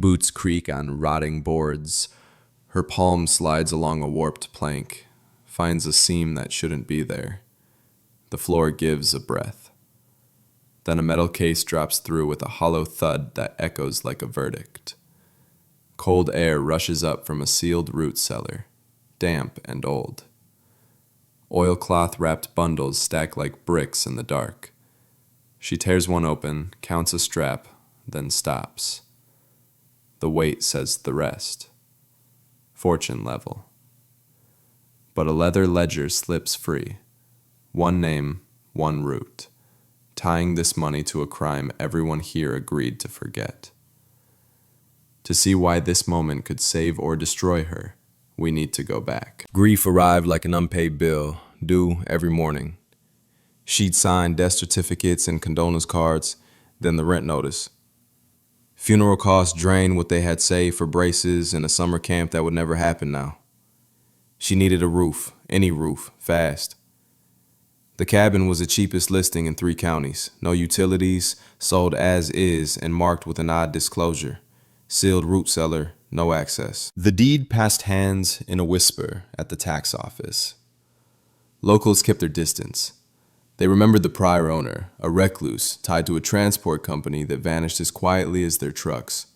Boots creak on rotting boards. Her palm slides along a warped plank, finds a seam that shouldn't be there. The floor gives a breath. Then a metal case drops through with a hollow thud that echoes like a verdict. Cold air rushes up from a sealed root cellar, damp and old. Oilcloth-wrapped bundles stack like bricks in the dark. She tears one open, counts a strap, then stops. The weight says the rest. Fortune level. But a leather ledger slips free. One name, one route, tying this money to a crime everyone here agreed to forget. To see why this moment could save or destroy her, we need to go back. Grief arrived like an unpaid bill, due every morning. She'd sign death certificates and condolence cards, then the rent notice. Funeral costs drained what they had saved for braces in a summer camp that would never happen now. She needed a roof, any roof, fast. The cabin was the cheapest listing in 3 counties. No utilities, sold as is, and marked with an odd disclosure. Sealed root cellar, no access. The deed passed hands in a whisper at the tax office. Locals kept their distance. They remembered the prior owner, a recluse tied to a transport company that vanished as quietly as their trucks.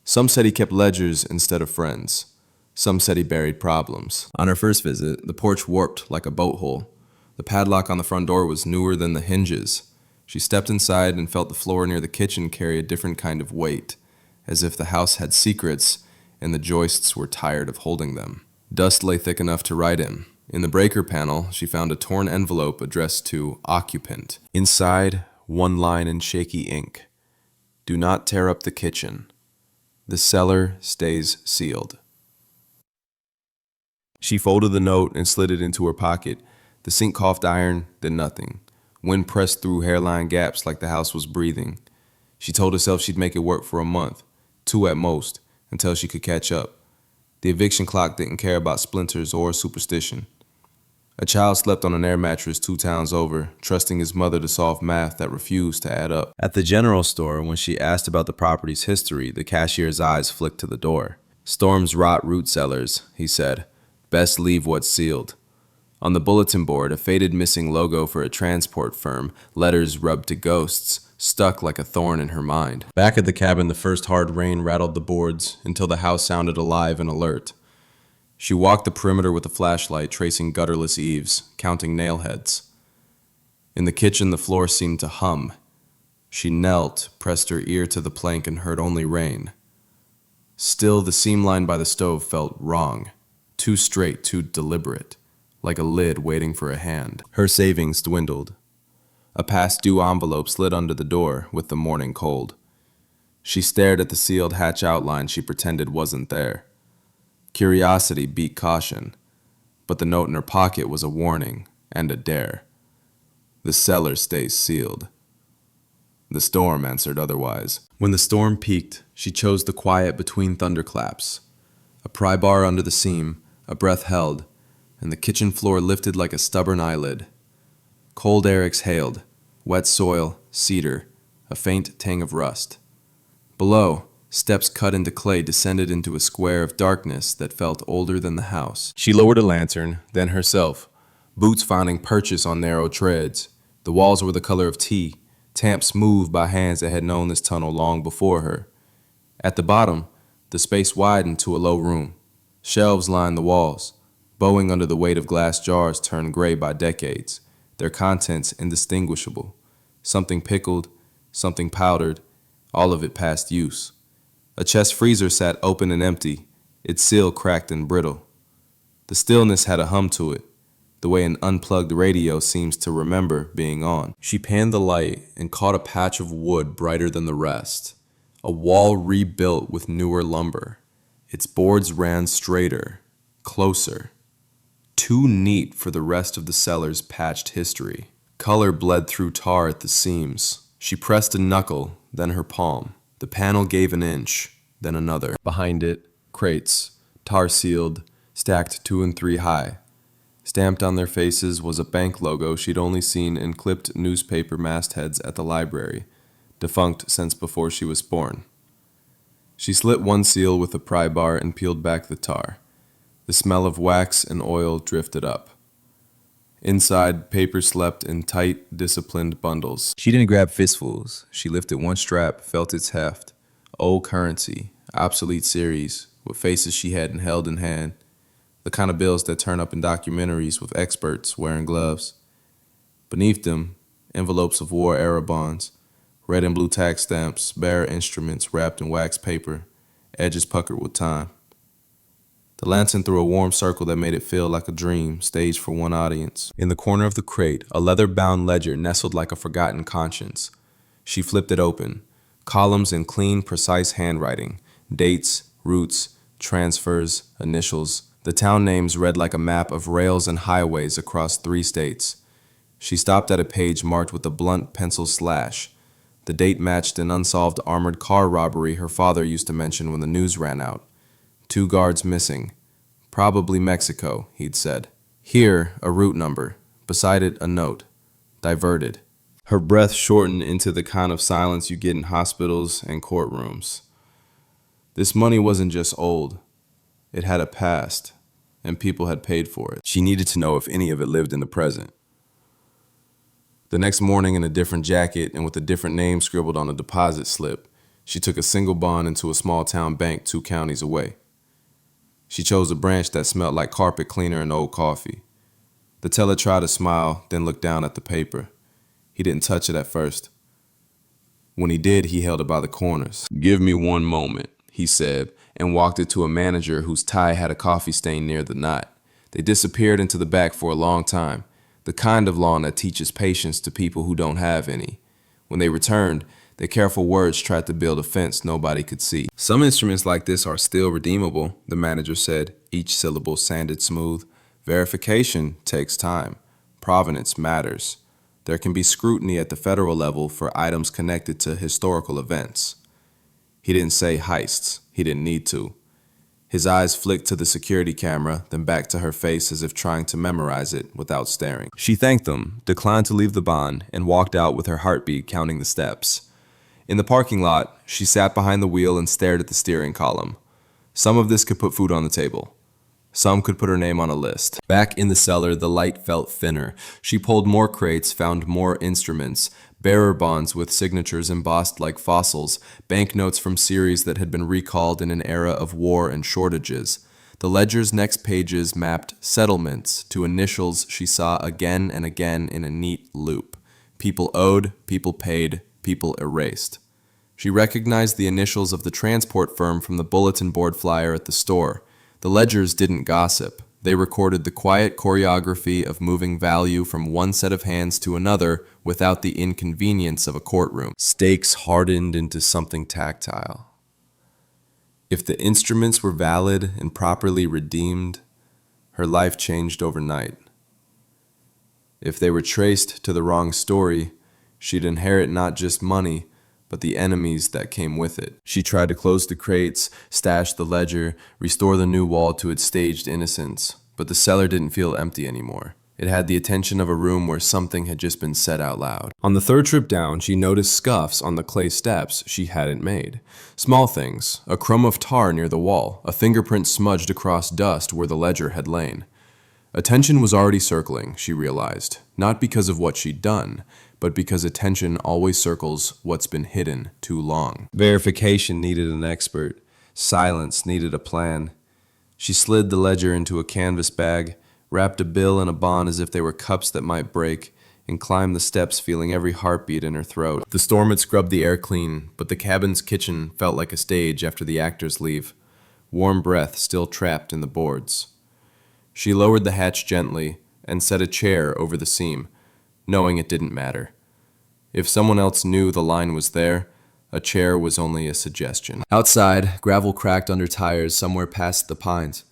Some said he kept ledgers instead of friends. Some said he buried problems. On her first visit, the porch warped like a boat hole. The padlock on the front door was newer than the hinges. She stepped inside and felt the floor near the kitchen carry a different kind of weight, as if the house had secrets and the joists were tired of holding them. Dust lay thick enough to write in. In the breaker panel, she found a torn envelope addressed to Occupant. Inside, one line in shaky ink. Do not tear up the kitchen. The cellar stays sealed. She folded the note and slid it into her pocket. The sink coughed iron, then nothing. Wind pressed through hairline gaps like the house was breathing. She told herself she'd make it work for a month, 2 at most, until she could catch up. The eviction clock didn't care about splinters or superstition. A child slept on an air mattress 2 towns over, trusting his mother to solve math that refused to add up. At the general store, when she asked about the property's history, the cashier's eyes flicked to the door. Storms rot root cellars, he said. Best leave what's sealed. On the bulletin board, a faded missing logo for a transport firm, letters rubbed to ghosts, stuck like a thorn in her mind. Back at the cabin, the first hard rain rattled the boards until the house sounded alive and alert. She walked the perimeter with a flashlight, tracing gutterless eaves, counting nail heads. In the kitchen, the floor seemed to hum. She knelt, pressed her ear to the plank, and heard only rain. Still, the seam line by the stove felt wrong, too straight, too deliberate, like a lid waiting for a hand. Her savings dwindled. A past-due envelope slid under the door with the morning cold. She stared at the sealed hatch outline she pretended wasn't there. Curiosity beat caution, but the note in her pocket was a warning and a dare. The cellar stays sealed. The storm answered otherwise. When the storm peaked, she chose the quiet between thunderclaps. A pry bar under the seam, a breath held, and the kitchen floor lifted like a stubborn eyelid. Cold air exhaled, wet soil, cedar, a faint tang of rust. Below, steps cut into clay descended into a square of darkness that felt older than the house. She lowered a lantern, then herself, boots finding purchase on narrow treads. The walls were the color of tea, tamped smooth by hands that had known this tunnel long before her. At the bottom, the space widened to a low room. Shelves lined the walls, bowing under the weight of glass jars turned gray by decades, their contents indistinguishable. Something pickled, something powdered, all of it past use. A chest freezer sat open and empty, its seal cracked and brittle. The stillness had a hum to it, the way an unplugged radio seems to remember being on. She panned the light and caught a patch of wood brighter than the rest, a wall rebuilt with newer lumber. Its boards ran straighter, closer, too neat for the rest of the cellar's patched history. Color bled through tar at the seams. She pressed a knuckle, then her palm. The panel gave an inch, then another. Behind it, crates, tar-sealed, stacked 2 and 3 high. Stamped on their faces was a bank logo she'd only seen in clipped newspaper mastheads at the library, defunct since before she was born. She slit one seal with a pry bar and peeled back the tar. The smell of wax and oil drifted up. Inside, paper slept in tight, disciplined bundles. She didn't grab fistfuls. She lifted one strap, felt its heft. Old currency, obsolete series, with faces she hadn't held in hand. The kind of bills that turn up in documentaries with experts wearing gloves. Beneath them, envelopes of war-era bonds, red and blue tax stamps, bare instruments wrapped in wax paper, edges puckered with time. The lantern threw a warm circle that made it feel like a dream, staged for one audience. In the corner of the crate, a leather-bound ledger nestled like a forgotten conscience. She flipped it open. Columns in clean, precise handwriting. Dates, routes, transfers, initials. The town names read like a map of rails and highways across 3 states. She stopped at a page marked with a blunt pencil slash. The date matched an unsolved armored car robbery her father used to mention when the news ran out. 2 guards missing. Probably Mexico, he'd said. Here, a route number. Beside it, a note. Diverted. Her breath shortened into the kind of silence you get in hospitals and courtrooms. This money wasn't just old. It had a past, and people had paid for it. She needed to know if any of it lived in the present. The next morning, in a different jacket and with a different name scribbled on a deposit slip, she took a single bond into a small town bank 2 counties away. She chose a branch that smelled like carpet cleaner and old coffee. The teller tried to smile, then looked down at the paper. He didn't touch it at first. When he did, he held it by the corners. "Give me one moment," he said, and walked it to a manager whose tie had a coffee stain near the knot. They disappeared into the back for a long time, the kind of lawn that teaches patience to people who don't have any. When they returned, their careful words tried to build a fence nobody could see. "Some instruments like this are still redeemable," the manager said, each syllable sanded smooth. "Verification takes time. Provenance matters. There can be scrutiny at the federal level for items connected to historical events." He didn't say heists. He didn't need to. His eyes flicked to the security camera, then back to her face as if trying to memorize it without staring. She thanked them, declined to leave the bond, and walked out with her heartbeat counting the steps. In the parking lot, she sat behind the wheel and stared at the steering column. Some of this could put food on the table. Some could put her name on a list. Back in the cellar, the light felt thinner. She pulled more crates, found more instruments, bearer bonds with signatures embossed like fossils, banknotes from series that had been recalled in an era of war and shortages. The ledger's next pages mapped settlements to initials she saw again and again in a neat loop. People owed, people paid, people erased. She recognized the initials of the transport firm from the bulletin board flyer at the store. The ledgers didn't gossip. They recorded the quiet choreography of moving value from one set of hands to another without the inconvenience of a courtroom. Stakes hardened into something tactile. If the instruments were valid and properly redeemed, her life changed overnight. If they were traced to the wrong story, she'd inherit not just money, but the enemies that came with it. She tried to close the crates, stash the ledger, restore the new wall to its staged innocence, but the cellar didn't feel empty anymore. It had the attention of a room where something had just been said out loud. On the 3rd trip down, she noticed scuffs on the clay steps she hadn't made. Small things, a crumb of tar near the wall, a fingerprint smudged across dust where the ledger had lain. Attention was already circling, she realized, not because of what she'd done, but because attention always circles what's been hidden too long. Verification needed an expert. Silence needed a plan. She slid the ledger into a canvas bag, wrapped a bill and a bond as if they were cups that might break, and climbed the steps feeling every heartbeat in her throat. The storm had scrubbed the air clean, but the cabin's kitchen felt like a stage after the actors leave, warm breath still trapped in the boards. She lowered the hatch gently and set a chair over the seam, knowing it didn't matter. If someone else knew the line was there, a chair was only a suggestion. Outside, gravel cracked under tires somewhere past the pines.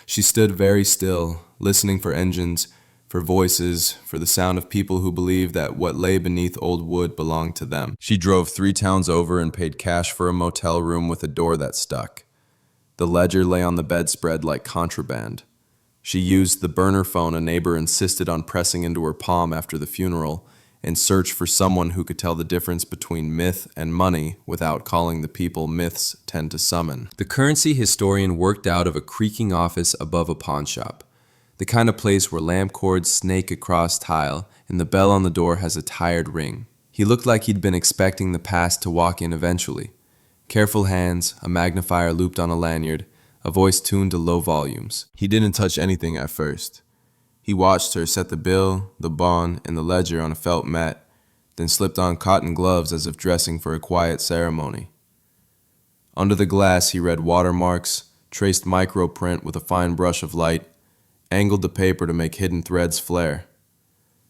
She stood very still, listening for engines, for voices, for the sound of people who believed that what lay beneath old wood belonged to them. She drove 3 towns over and paid cash for a motel room with a door that stuck. The ledger lay on the bedspread like contraband. She used the burner phone a neighbor insisted on pressing into her palm after the funeral, and search for someone who could tell the difference between myth and money without calling the people myths tend to summon. The currency historian worked out of a creaking office above a pawn shop, the kind of place where lamp cords snake across tile and the bell on the door has a tired ring. He looked like he'd been expecting the past to walk in eventually. Careful hands, a magnifier looped on a lanyard, a voice tuned to low volumes. He didn't touch anything at first. He watched her set the bill, the bond, and the ledger on a felt mat, then slipped on cotton gloves as if dressing for a quiet ceremony. Under the glass he read watermarks, traced microprint with a fine brush of light, angled the paper to make hidden threads flare.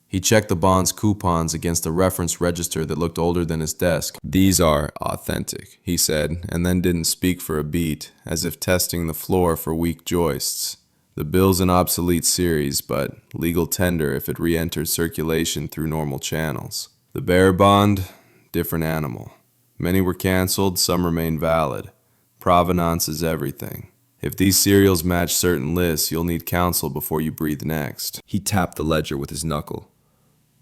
He checked the bond's coupons against a reference register that looked older than his desk. "These are authentic," he said, and then didn't speak for a beat, as if testing the floor for weak joists. "The bill's an obsolete series, but legal tender if it re-enters circulation through normal channels. The bearer bond, different animal. Many were canceled, some remain valid. Provenance is everything. If these serials match certain lists, you'll need counsel before you breathe next." He tapped the ledger with his knuckle.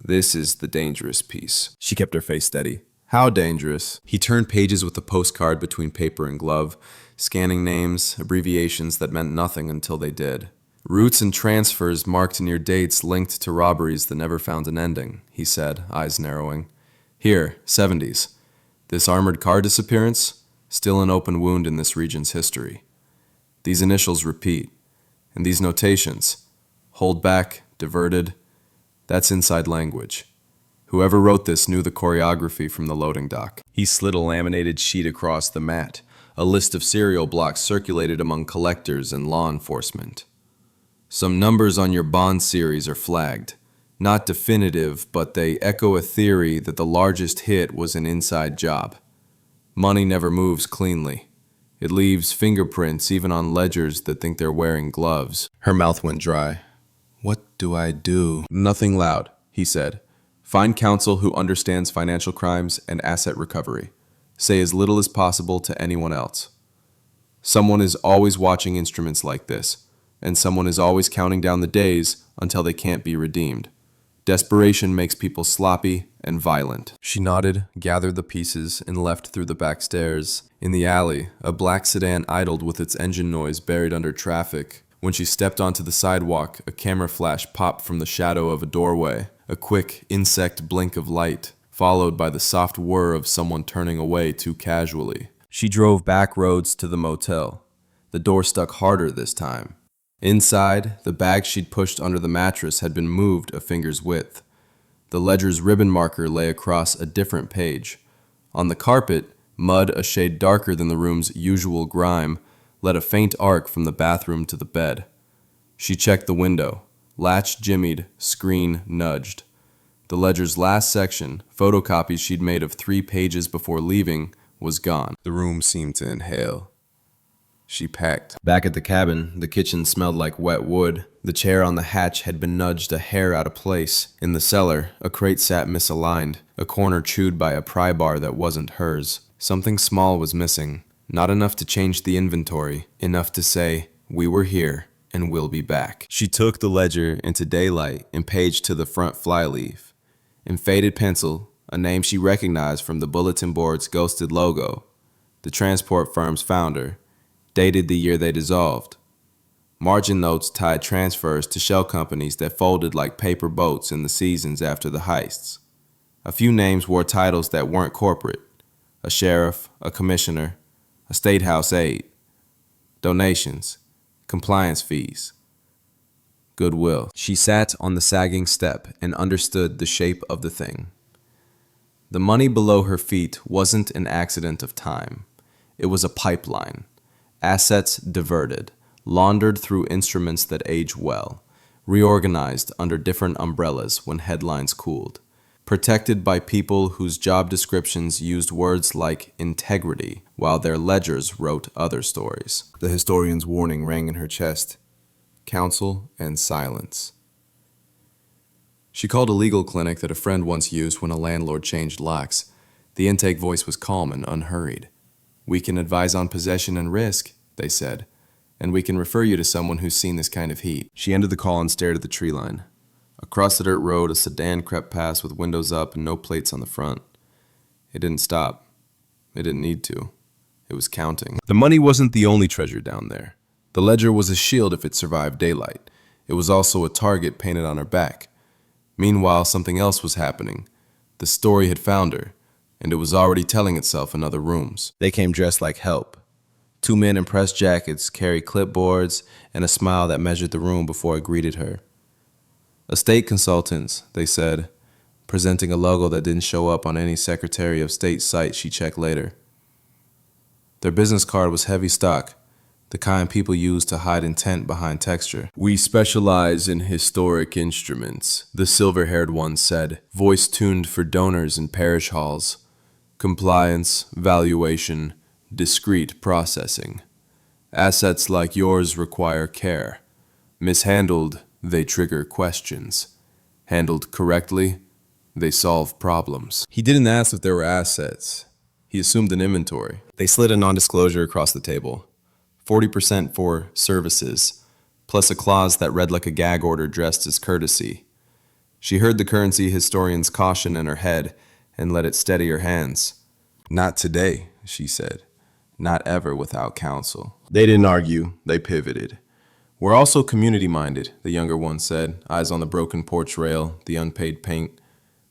"This is the dangerous piece." She kept her face steady. "How dangerous?" He turned pages with a postcard between paper and glove, scanning names, abbreviations that meant nothing until they did. "Routes and transfers marked near dates linked to robberies that never found an ending," he said, eyes narrowing. "Here, 70s. This armored car disappearance? Still an open wound in this region's history. These initials repeat. And these notations. Hold back, diverted. That's inside language. Whoever wrote this knew the choreography from the loading dock." He slid a laminated sheet across the mat. A list of serial blocks circulated among collectors and law enforcement. "Some numbers on your bond series are flagged. Not definitive, but they echo a theory that the largest hit was an inside job. Money never moves cleanly. It leaves fingerprints even on ledgers that think they're wearing gloves." Her mouth went dry. "What do I do?" "Nothing loud," he said. "Find counsel who understands financial crimes and asset recovery. Say as little as possible to anyone else. Someone is always watching instruments like this, and someone is always counting down the days until they can't be redeemed. Desperation makes people sloppy and violent." She nodded, gathered the pieces, and left through the back stairs. In the alley, a black sedan idled with its engine noise buried under traffic. When she stepped onto the sidewalk, a camera flash popped from the shadow of a doorway, a quick insect blink of light, followed by the soft whir of someone turning away too casually. She drove back roads to the motel. The door stuck harder this time. Inside, the bag she'd pushed under the mattress had been moved a finger's width. The ledger's ribbon marker lay across a different page. On the carpet, mud a shade darker than the room's usual grime led a faint arc from the bathroom to the bed. She checked the window. Latch jimmied, screen nudged. The ledger's last section, photocopies she'd made of 3 pages before leaving, was gone. The room seemed to inhale. She packed. Back at the cabin, the kitchen smelled like wet wood. The chair on the hatch had been nudged a hair out of place. In the cellar, a crate sat misaligned, a corner chewed by a pry bar that wasn't hers. Something small was missing. Not enough to change the inventory, enough to say, "We were here, and we'll be back." She took the ledger into daylight and paged to the front flyleaf. In faded pencil, a name she recognized from the bulletin board's ghosted logo, the transport firm's founder, dated the year they dissolved. Margin notes tied transfers to shell companies that folded like paper boats in the seasons after the heists. A few names wore titles that weren't corporate: a sheriff, a commissioner, a state house aide. Donations, compliance fees, goodwill. She sat on the sagging step and understood the shape of the thing. The money below her feet wasn't an accident of time. It was a pipeline. Assets diverted, laundered through instruments that age well, reorganized under different umbrellas when headlines cooled, protected by people whose job descriptions used words like integrity while their ledgers wrote other stories. The historian's warning rang in her chest: counsel and silence. She called a legal clinic that a friend once used when a landlord changed locks. The intake voice was calm and unhurried. "We can advise on possession and risk," they said, "and we can refer you to someone who's seen this kind of heat." She ended the call and stared at the tree line. Across the dirt road, a sedan crept past with windows up and no plates on the front. It didn't stop. It didn't need to. It was counting. The money wasn't the only treasure down there. The ledger was a shield if it survived daylight. It was also a target painted on her back. Meanwhile, something else was happening. The story had found her, and it was already telling itself in other rooms. They came dressed like help. Two men in press jackets carried clipboards and a smile that measured the room before it greeted her. Estate consultants, they said, presenting a logo that didn't show up on any Secretary of State site she checked later. Their business card was heavy stock, the kind people use to hide intent behind texture. "We specialize in historic instruments," the silver-haired one said, voice tuned for donors in parish halls. "Compliance, valuation, discreet processing. Assets like yours require care. Mishandled, they trigger questions. Handled correctly, they solve problems." He didn't ask if there were assets. He assumed an inventory. They slid a non-disclosure across the table. 40% for services, plus a clause that read like a gag order dressed as courtesy. She heard the currency historian's caution in her head and let it steady her hands. "Not today," she said. "Not ever without counsel." They didn't argue. They pivoted. "We're also community-minded," the younger one said, eyes on the broken porch rail, the unpaid paint.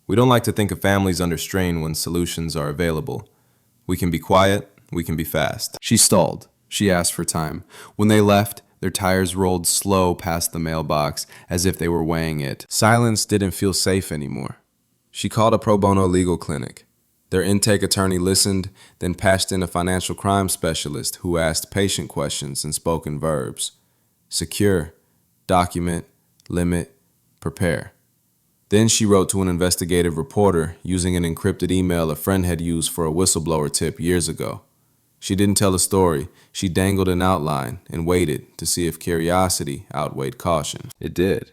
"We don't like to think of families under strain when solutions are available. We can be quiet, we can be fast." She stalled. She asked for time. When they left, their tires rolled slow past the mailbox as if they were weighing it. Silence didn't feel safe anymore. She called a pro bono legal clinic. Their intake attorney listened, then patched in a financial crime specialist who asked patient questions in spoken verbs. Secure, document, limit, prepare. Then she wrote to an investigative reporter using an encrypted email a friend had used for a whistleblower tip years ago. She didn't tell a story. She dangled an outline and waited to see if curiosity outweighed caution. It did.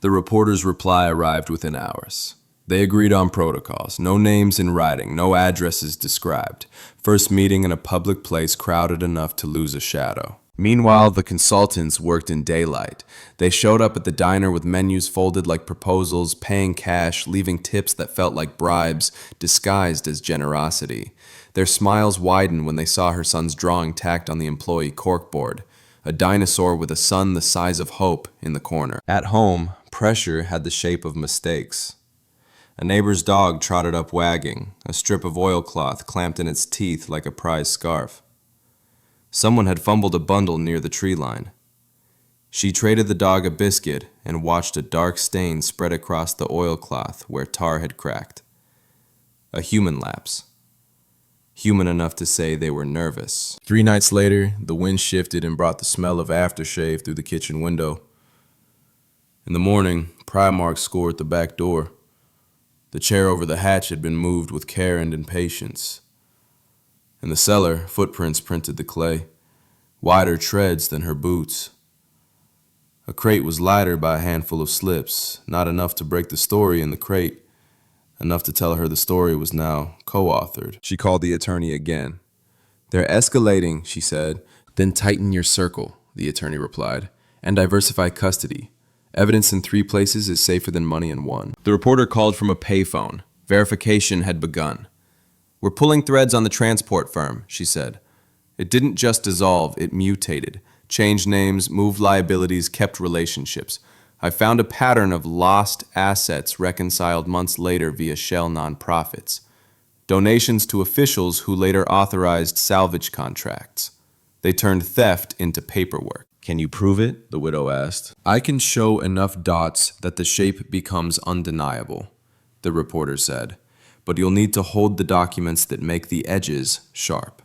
The reporter's reply arrived within hours. They agreed on protocols, no names in writing, no addresses described. First meeting in a public place crowded enough to lose a shadow. Meanwhile, the consultants worked in daylight. They showed up at the diner with menus folded like proposals, paying cash, leaving tips that felt like bribes, disguised as generosity. Their smiles widened when they saw her son's drawing tacked on the employee corkboard, a dinosaur with a sun the size of hope in the corner. At home, pressure had the shape of mistakes. A neighbor's dog trotted up wagging, a strip of oilcloth clamped in its teeth like a prize scarf. Someone had fumbled a bundle near the tree line. She traded the dog a biscuit and watched a dark stain spread across the oilcloth where tar had cracked. A human lapse. Human enough to say they were nervous. 3 nights later, the wind shifted and brought the smell of aftershave through the kitchen window. In the morning, pry marks scored the back door. The chair over the hatch had been moved with care and impatience. In the cellar, footprints printed the clay, wider treads than her boots. A crate was lighter by a handful of slips, not enough to break the story in the crate, enough to tell her the story was now co-authored. She called the attorney again. "They're escalating," she said. "Then tighten your circle," the attorney replied, "and diversify custody. Evidence in 3 places is safer than money in 1. The reporter called from a payphone. Verification had begun. "We're pulling threads on the transport firm," she said. It didn't just dissolve, it mutated. Changed names, moved liabilities, kept relationships. I found a pattern of lost assets reconciled months later via shell nonprofits. Donations to officials who later authorized salvage contracts. They turned theft into paperwork. "Can you prove it?" the widow asked. "I can show enough dots that the shape becomes undeniable," the reporter said. "But you'll need to hold the documents that make the edges sharp."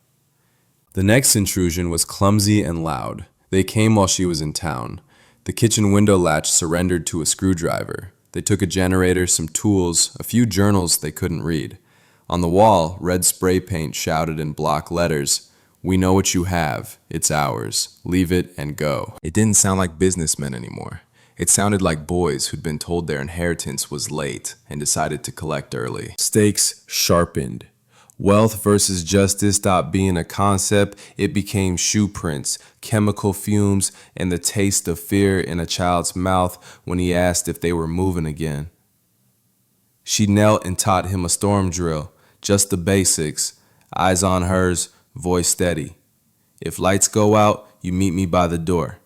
The next intrusion was clumsy and loud. They came while she was in town. The kitchen window latch surrendered to a screwdriver. They took a generator, some tools, a few journals they couldn't read. On the wall, red spray paint shouted in block letters, "We know what you have. It's ours. Leave it and go." It didn't sound like businessmen anymore. It sounded like boys who'd been told their inheritance was late and decided to collect early. Stakes sharpened. Wealth versus justice stopped being a concept. It became shoe prints, chemical fumes, and the taste of fear in a child's mouth when he asked if they were moving again. She knelt and taught him a storm drill, just the basics, eyes on hers, voice steady. If lights go out, you meet me by the door.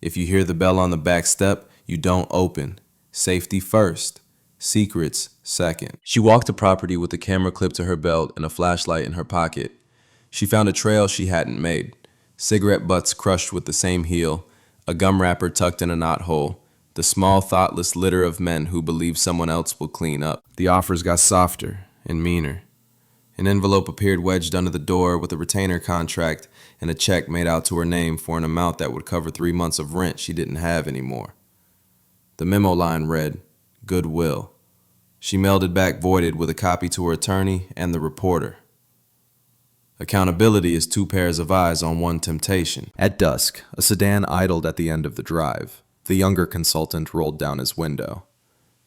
If you hear the bell on the back step, you don't open. Safety first, secrets second. She walked the property with the camera clipped to her belt and a flashlight in her pocket. She found a trail she hadn't made. Cigarette butts crushed with the same heel, a gum wrapper tucked in a knothole, the small, thoughtless litter of men who believe someone else will clean up. The offers got softer and meaner. An envelope appeared wedged under the door with a retainer contract and a check made out to her name for an amount that would cover 3 months of rent she didn't have anymore. The memo line read, Goodwill. She mailed it back voided with a copy to her attorney and the reporter. Accountability is 2 pairs of eyes on one temptation. At dusk, a sedan idled at the end of the drive. The younger consultant rolled down his window.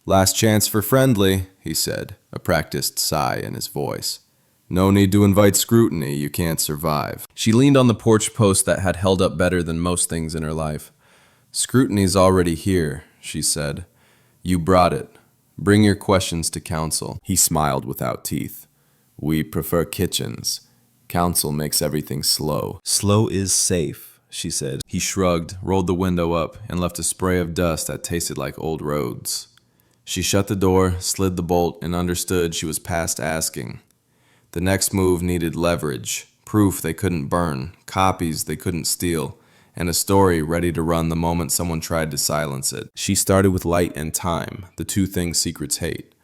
Last chance for friendly, he said, a practiced sigh in his voice. No need to invite scrutiny, you can't survive. She leaned on the porch post that had held up better than most things in her life. Scrutiny's already here, she said. You brought it. Bring your questions to counsel. He smiled without teeth. We prefer kitchens. Counsel makes everything slow. Slow is safe, she said. He shrugged, rolled the window up, and left a spray of dust that tasted like old roads. She shut the door, slid the bolt, and understood she was past asking. The next move needed leverage, proof they couldn't burn, copies they couldn't steal, and a story ready to run the moment someone tried to silence it. She started with light and time, the 2 things secrets hate.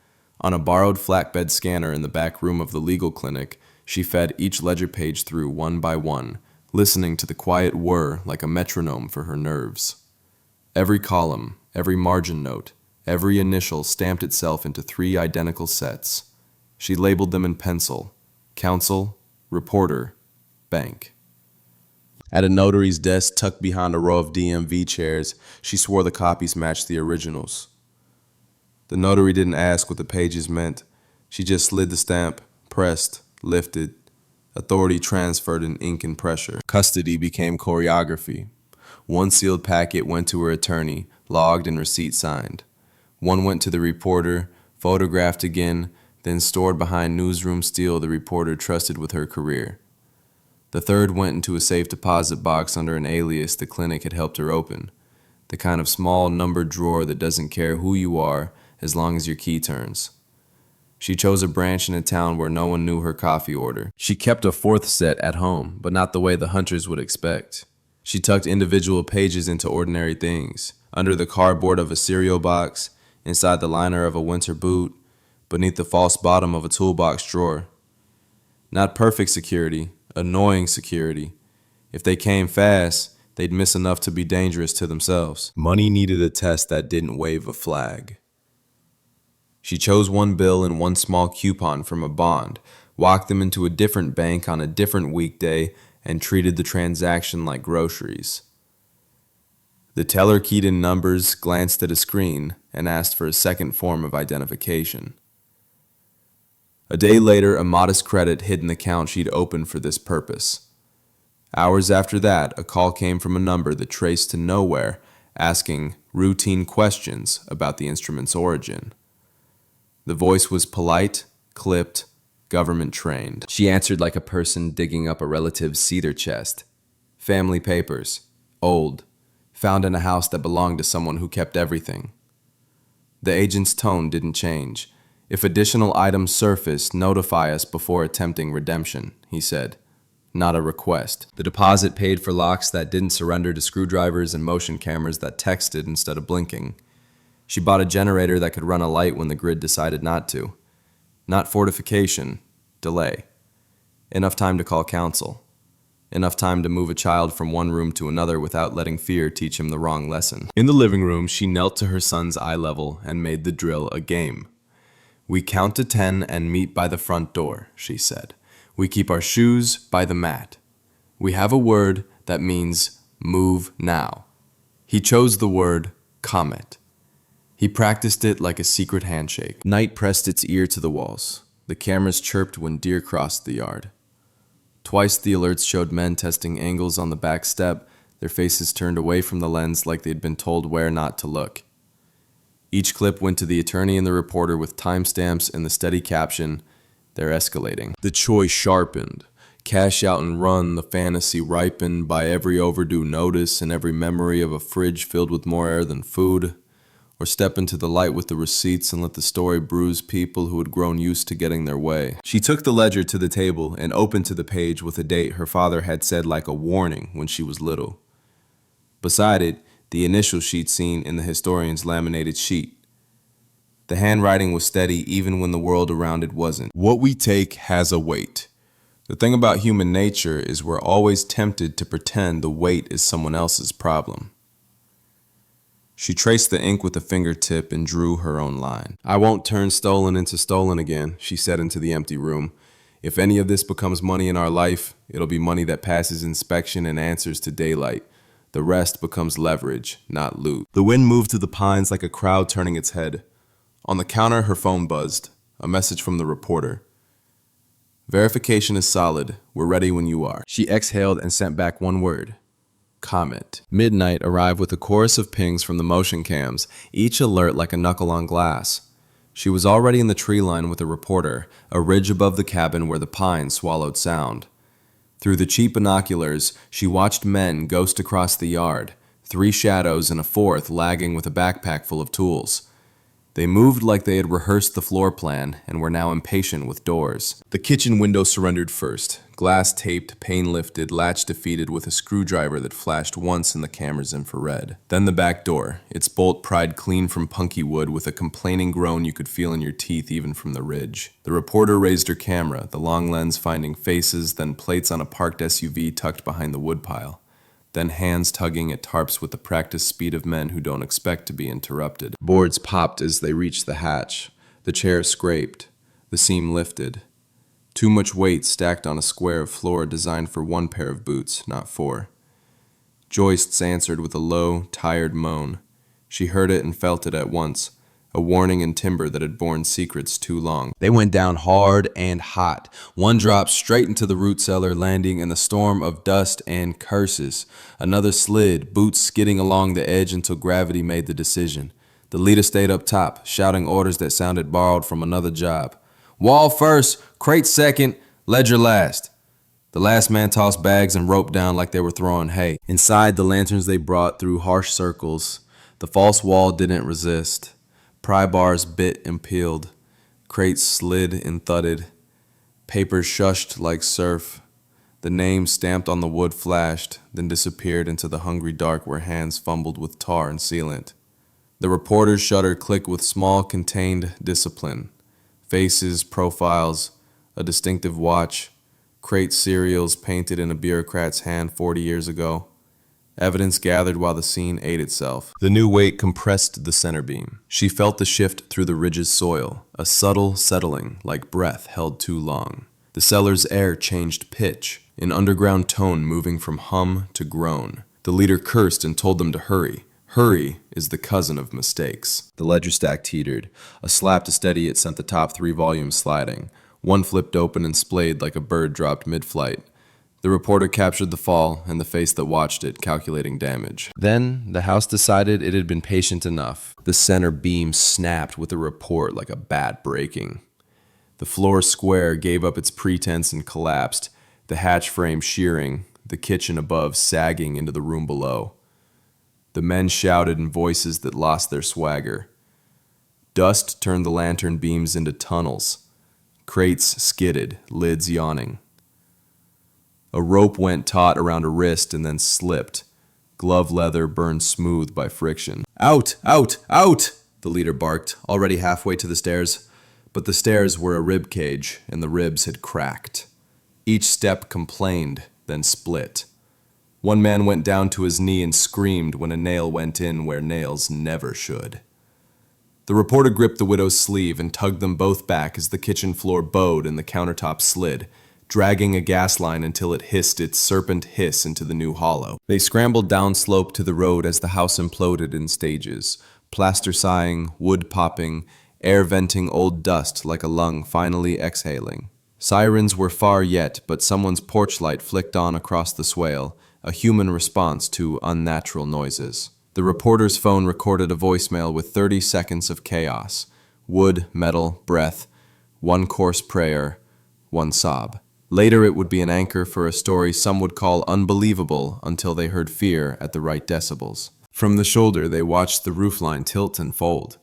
On a borrowed flatbed scanner in the back room of the legal clinic, she fed each ledger page through one by one, listening to the quiet whir like a metronome for her nerves. Every column, every margin note, every initial stamped itself into 3 identical sets. She labeled them in pencil: counsel, reporter, bank. At a notary's desk tucked behind a row of DMV chairs, she swore the copies matched the originals. The notary didn't ask what the pages meant. She just slid the stamp, pressed, lifted. Authority transferred in ink and pressure. Custody became choreography. 1 sealed packet went to her attorney, logged and receipt signed. 1 went to the reporter, photographed again, then stored behind newsroom steel the reporter trusted with her career. The 3rd went into a safe deposit box under an alias the clinic had helped her open, the kind of small numbered drawer that doesn't care who you are as long as your key turns. She chose a branch in a town where no one knew her coffee order. She kept a 4th set at home, but not the way the hunters would expect. She tucked individual pages into ordinary things, under the cardboard of a cereal box, inside the liner of a winter boot, beneath the false bottom of a toolbox drawer. Not perfect security, annoying security. If they came fast, they'd miss enough to be dangerous to themselves. Money needed a test that didn't wave a flag. She chose 1 bill and 1 small coupon from a bond, walked them into a different bank on a different weekday, and treated the transaction like groceries. The teller keyed in numbers, glanced at a screen, and asked for a second form of identification. A day later, a modest credit hid an account she'd opened for this purpose. Hours after that, a call came from a number that traced to nowhere, asking routine questions about the instrument's origin. The voice was polite, clipped, government-trained. She answered like a person digging up a relative's cedar chest. Family papers. Old. Found in a house that belonged to someone who kept everything. The agent's tone didn't change. If additional items surfaced, notify us before attempting redemption, he said. Not a request. The deposit paid for locks that didn't surrender to screwdrivers and motion cameras that texted instead of blinking. She bought a generator that could run a light when the grid decided not to. Not fortification, delay. Enough time to call counsel. Enough time to move a child from one room to another without letting fear teach him the wrong lesson. In the living room, she knelt to her son's eye level and made the drill a game. We count to 10 and meet by the front door, she said. We keep our shoes by the mat. We have a word that means move now. He chose the word comet. He practiced it like a secret handshake. Night pressed its ear to the walls. The cameras chirped when deer crossed the yard. Twice the alerts showed men testing angles on the back step, their faces turned away from the lens like they'd been told where not to look. Each clip went to the attorney and the reporter with timestamps and the steady caption, "They're escalating." The choice sharpened. Cash out and run, the fantasy ripened by every overdue notice and every memory of a fridge filled with more air than food. Or step into the light with the receipts and let the story bruise people who had grown used to getting their way. She took the ledger to the table and opened to the page with a date her father had said like a warning when she was little. Beside it, the initial sheet seen in the historian's laminated sheet. The handwriting was steady even when the world around it wasn't. What we take has a weight. The thing about human nature is we're always tempted to pretend the weight is someone else's problem. She traced the ink with a fingertip and drew her own line. "I won't turn stolen into stolen again," she said into the empty room. "If any of this becomes money in our life, it'll be money that passes inspection and answers to daylight. The rest becomes leverage, not loot." The wind moved through the pines like a crowd turning its head. On the counter, her phone buzzed. A message from the reporter. "Verification is solid. We're ready when you are." She exhaled and sent back one word. Comment. Midnight arrived with a chorus of pings from the motion cams, each alert like a knuckle on glass. She was already in the tree line with the reporter, a ridge above the cabin where the pines swallowed sound. Through the cheap binoculars, she watched men ghost across the yard, 3 shadows and a 4th lagging with a backpack full of tools. They moved like they had rehearsed the floor plan and were now impatient with doors. The kitchen window surrendered first. Glass taped, pane lifted, latch defeated with a screwdriver that flashed once in the camera's infrared. Then the back door, its bolt pried clean from punky wood with a complaining groan you could feel in your teeth even from the ridge. The reporter raised her camera, the long lens finding faces, then plates on a parked SUV tucked behind the woodpile. Then hands tugging at tarps with the practiced speed of men who don't expect to be interrupted. Boards popped as they reached the hatch. The chair scraped. The seam lifted. Too much weight stacked on a square of floor designed for 1 pair of boots, not 4. Joists answered with a low, tired moan. She heard it and felt it at once, a warning in timber that had borne secrets too long. They went down hard and hot. One dropped straight into the root cellar, landing in a storm of dust and curses. Another slid, boots skidding along the edge until gravity made the decision. The leader stayed up top, shouting orders that sounded borrowed from another job. "Wall first, crate second, ledger last." The last man tossed bags and rope down like they were throwing hay. Inside, the lanterns they brought through harsh circles. The false wall didn't resist. Pry bars bit and peeled. Crates slid and thudded. Papers shushed like surf. The name stamped on the wood flashed, then disappeared into the hungry dark where hands fumbled with tar and sealant. The reporter's shutter clicked with small, contained discipline. Faces, profiles, a distinctive watch, crate serials painted in a bureaucrat's hand 40 years ago. Evidence gathered while the scene ate itself. The new weight compressed the center beam. She felt the shift through the ridge's soil, a subtle settling, like breath held too long. The cellar's air changed pitch, an underground tone moving from hum to groan. The leader cursed and told them to hurry. Hurry is the cousin of mistakes. The ledger stack teetered. A slap to steady it sent the top 3 volumes sliding. One flipped open and splayed like a bird dropped mid-flight. The reporter captured the fall and the face that watched it, calculating damage. Then, the house decided it had been patient enough. The center beam snapped with a report like a bat breaking. The floor square gave up its pretense and collapsed, the hatch frame shearing, the kitchen above sagging into the room below. The men shouted in voices that lost their swagger. Dust turned the lantern beams into tunnels. Crates skidded, lids yawning. A rope went taut around a wrist and then slipped. Glove leather burned smooth by friction. "Out! Out! Out!" the leader barked, already halfway to the stairs. But the stairs were a rib cage, and the ribs had cracked. Each step complained, then split. One man went down to his knee and screamed when a nail went in where nails never should. The reporter gripped the widow's sleeve and tugged them both back as the kitchen floor bowed and the countertop slid, dragging a gas line until it hissed its serpent hiss into the new hollow. They scrambled downslope to the road as the house imploded in stages, plaster sighing, wood popping, air venting old dust like a lung finally exhaling. Sirens were far yet, but someone's porch light flicked on across the swale, a human response to unnatural noises. The reporter's phone recorded a voicemail with 30 seconds of chaos. Wood, metal, breath, one coarse prayer, one sob. Later it would be an anchor for a story some would call unbelievable until they heard fear at the right decibels. From the shoulder they watched the roofline tilt and fold.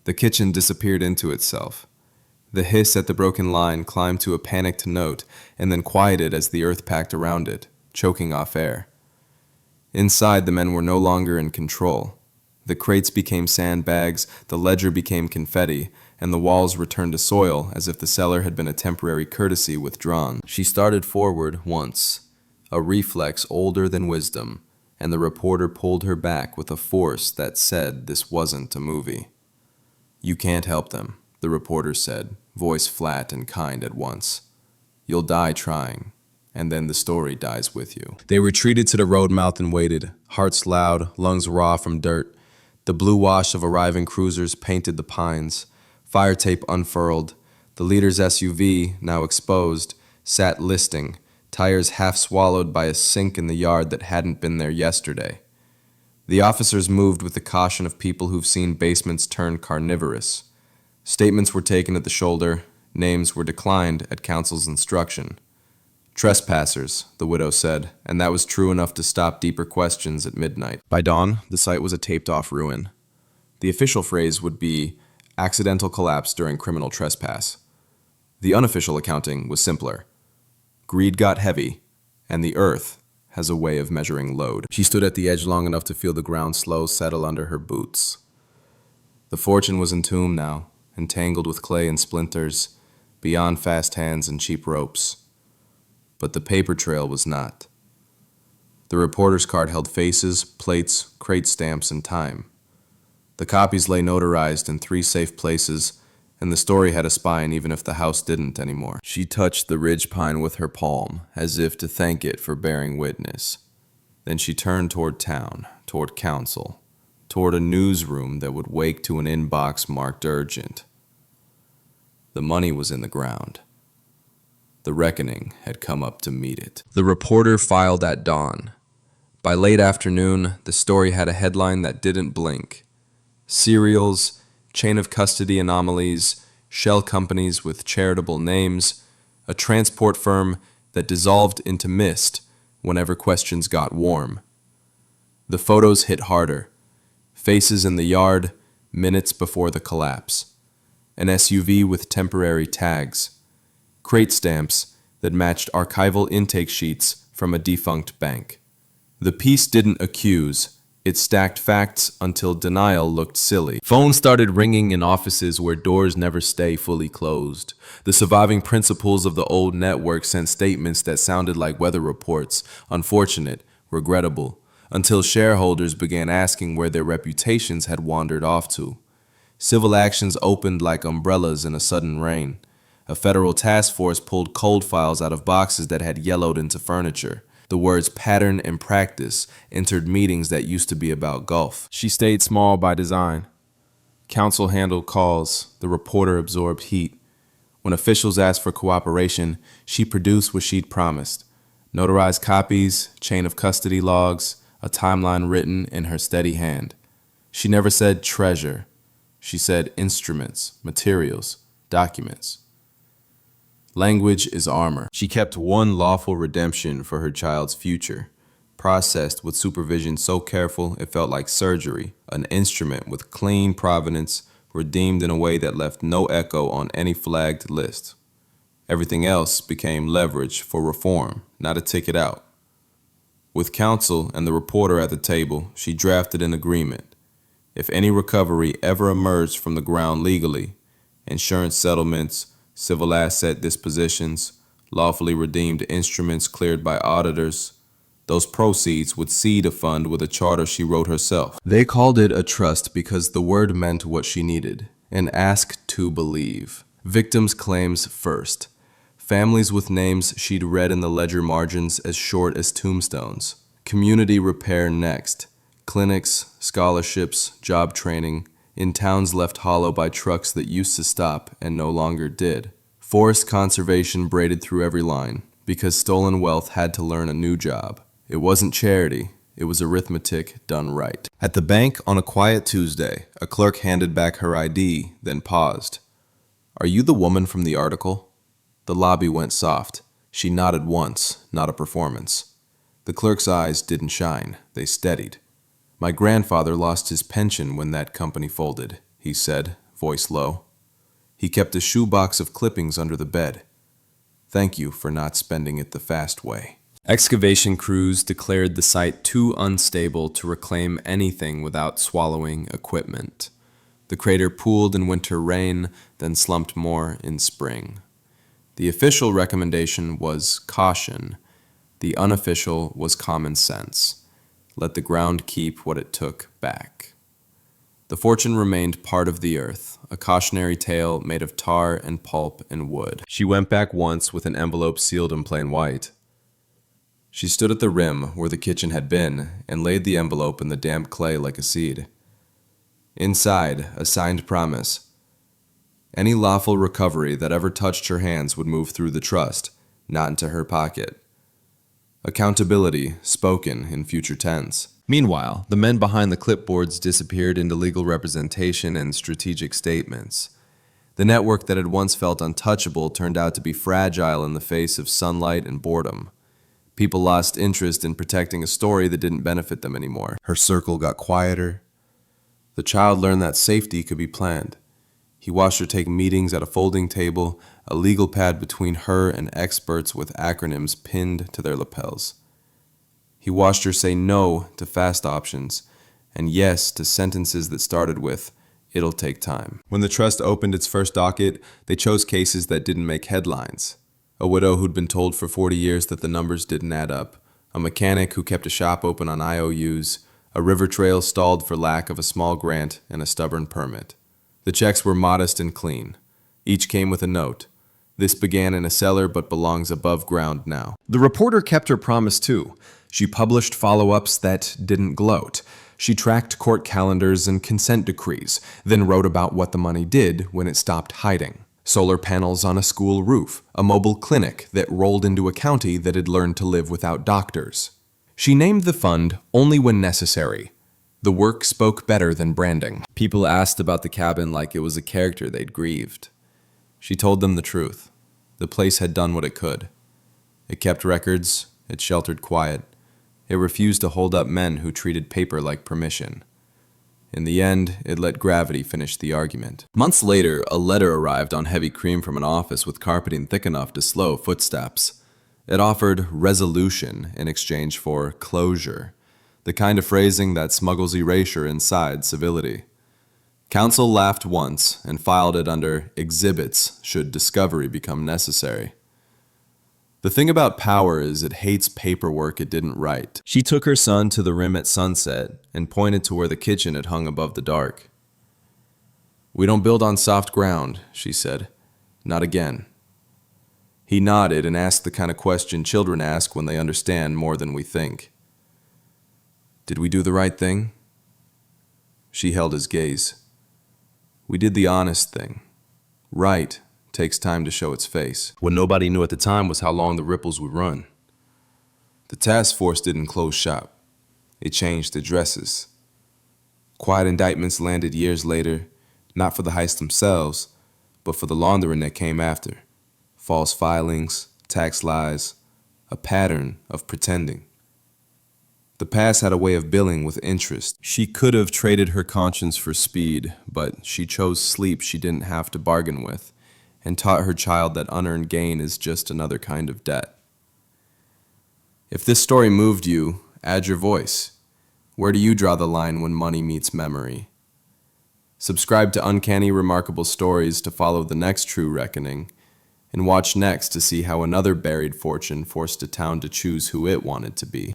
The kitchen disappeared into itself. The hiss at the broken line climbed to a panicked note and then quieted as the earth packed around it, choking off air. Inside, the men were no longer in control. The crates became sandbags, the ledger became confetti, and the walls returned to soil as if the cellar had been a temporary courtesy withdrawn. She started forward once, a reflex older than wisdom, and the reporter pulled her back with a force that said this wasn't a movie. "You can't help them," the reporter said, voice flat and kind at once. "You'll die trying, and then the story dies with you." They retreated to the road mouth and waited, hearts loud, lungs raw from dirt. The blue wash of arriving cruisers painted the pines. Fire tape unfurled. The leader's SUV, now exposed, sat listing, tires half swallowed by a sink in the yard that hadn't been there yesterday. The officers moved with the caution of people who've seen basements turn carnivorous. Statements were taken at the shoulder, names were declined at counsel's instruction. "Trespassers," the widow said, and that was true enough to stop deeper questions at midnight. By dawn, the site was a taped-off ruin. The official phrase would be accidental collapse during criminal trespass. The unofficial accounting was simpler. Greed got heavy, and the earth has a way of measuring load. She stood at the edge long enough to feel the ground slow settle under her boots. The fortune was entombed now, entangled with clay and splinters, beyond fast hands and cheap ropes. But the paper trail was not. The reporter's card held faces, plates, crate stamps, and time. The copies lay notarized in 3 safe places, and the story had a spine even if the house didn't anymore. She touched the ridge pine with her palm, as if to thank it for bearing witness. Then she turned toward town, toward council, toward a newsroom that would wake to an inbox marked urgent. The money was in the ground. The reckoning had come up to meet it. The reporter filed at dawn. By late afternoon, the story had a headline that didn't blink. Serials, chain of custody anomalies, shell companies with charitable names, a transport firm that dissolved into mist whenever questions got warm. The photos hit harder. Faces in the yard, minutes before the collapse. An SUV with temporary tags. Crate stamps that matched archival intake sheets from a defunct bank. The piece didn't accuse. It stacked facts until denial looked silly. Phones started ringing in offices where doors never stay fully closed. The surviving principals of the old network sent statements that sounded like weather reports, unfortunate, regrettable, until shareholders began asking where their reputations had wandered off to. Civil actions opened like umbrellas in a sudden rain. A federal task force pulled cold files out of boxes that had yellowed into furniture. The words pattern and practice entered meetings that used to be about golf. She stayed small by design. Counsel handled calls. The reporter absorbed heat. When officials asked for cooperation, she produced what she'd promised. Notarized copies, chain of custody logs, a timeline written in her steady hand. She never said treasure. She said instruments, materials, documents. Language is armor. She kept one lawful redemption for her child's future, processed with supervision so careful it felt like surgery, an instrument with clean provenance, redeemed in a way that left no echo on any flagged list. Everything else became leverage for reform, not a ticket out. With counsel and the reporter at the table, she drafted an agreement. If any recovery ever emerged from the ground legally, insurance settlements, civil asset dispositions, lawfully redeemed instruments cleared by auditors, those proceeds would seed a fund with a charter she wrote herself. They called it a trust because the word meant what she needed, and asked to believe. Victims' claims first. Families with names she'd read in the ledger margins as short as tombstones. Community repair next. Clinics, scholarships, job training, in towns left hollow by trucks that used to stop and no longer did. Forest conservation braided through every line, because stolen wealth had to learn a new job. It wasn't charity, it was arithmetic done right. At the bank on a quiet Tuesday, a clerk handed back her ID, then paused. "Are you the woman from the article?" The lobby went soft. She nodded once, not a performance. The clerk's eyes didn't shine, they steadied. "My grandfather lost his pension when that company folded," he said, voice low. "He kept a shoebox of clippings under the bed. Thank you for not spending it the fast way." Excavation crews declared the site too unstable to reclaim anything without swallowing equipment. The crater pooled in winter rain, then slumped more in spring. The official recommendation was caution. The unofficial was common sense. Let the ground keep what it took back. The fortune remained part of the earth, a cautionary tale made of tar and pulp and wood. She went back once with an envelope sealed in plain white. She stood at the rim where the kitchen had been and laid the envelope in the damp clay like a seed. Inside, a signed promise. Any lawful recovery that ever touched her hands would move through the trust, not into her pocket. Accountability, spoken in future tense. Meanwhile, the men behind the clipboards disappeared into legal representation and strategic statements. The network that had once felt untouchable turned out to be fragile in the face of sunlight and boredom. People lost interest in protecting a story that didn't benefit them anymore. Her circle got quieter. The child learned that safety could be planned. He watched her take meetings at a folding table, a legal pad between her and experts with acronyms pinned to their lapels. He watched her say no to fast options and yes to sentences that started with, "It'll take time." When the trust opened its first docket, they chose cases that didn't make headlines. A widow who'd been told for 40 years that the numbers didn't add up, a mechanic who kept a shop open on IOUs, a river trail stalled for lack of a small grant and a stubborn permit. The checks were modest and clean. Each came with a note. This began in a cellar but belongs above ground now. The reporter kept her promise too. She published follow-ups that didn't gloat. She tracked court calendars and consent decrees, then wrote about what the money did when it stopped hiding. Solar panels on a school roof, a mobile clinic that rolled into a county that had learned to live without doctors. She named the fund only when necessary. The work spoke better than branding. People asked about the cabin like it was a character they'd grieved. She told them the truth. The place had done what it could. It kept records, it sheltered quiet. It refused to hold up men who treated paper like permission. In the end, it let gravity finish the argument. Months later, a letter arrived on heavy cream from an office with carpeting thick enough to slow footsteps. It offered resolution in exchange for closure, the kind of phrasing that smuggles erasure inside civility. Counsel laughed once and filed it under exhibits should discovery become necessary. The thing about power is it hates paperwork it didn't write. She took her son to the rim at sunset and pointed to where the kitchen had hung above the dark. "We don't build on soft ground," she said. "Not again." He nodded and asked the kind of question children ask when they understand more than we think. "Did we do the right thing?" She held his gaze. "We did the honest thing. Right takes time to show its face. What nobody knew at the time was how long the ripples would run. The task force didn't close shop. It changed addresses. Quiet indictments landed years later, not for the heists themselves, but for the laundering that came after. False filings, tax lies, a pattern of pretending. The past had a way of billing with interest. She could have traded her conscience for speed, but she chose sleep she didn't have to bargain with, and taught her child that unearned gain is just another kind of debt. If this story moved you, add your voice. Where do you draw the line when money meets memory? Subscribe to Uncanny Remarkable Stories to follow the next true reckoning, and watch next to see how another buried fortune forced a town to choose who it wanted to be.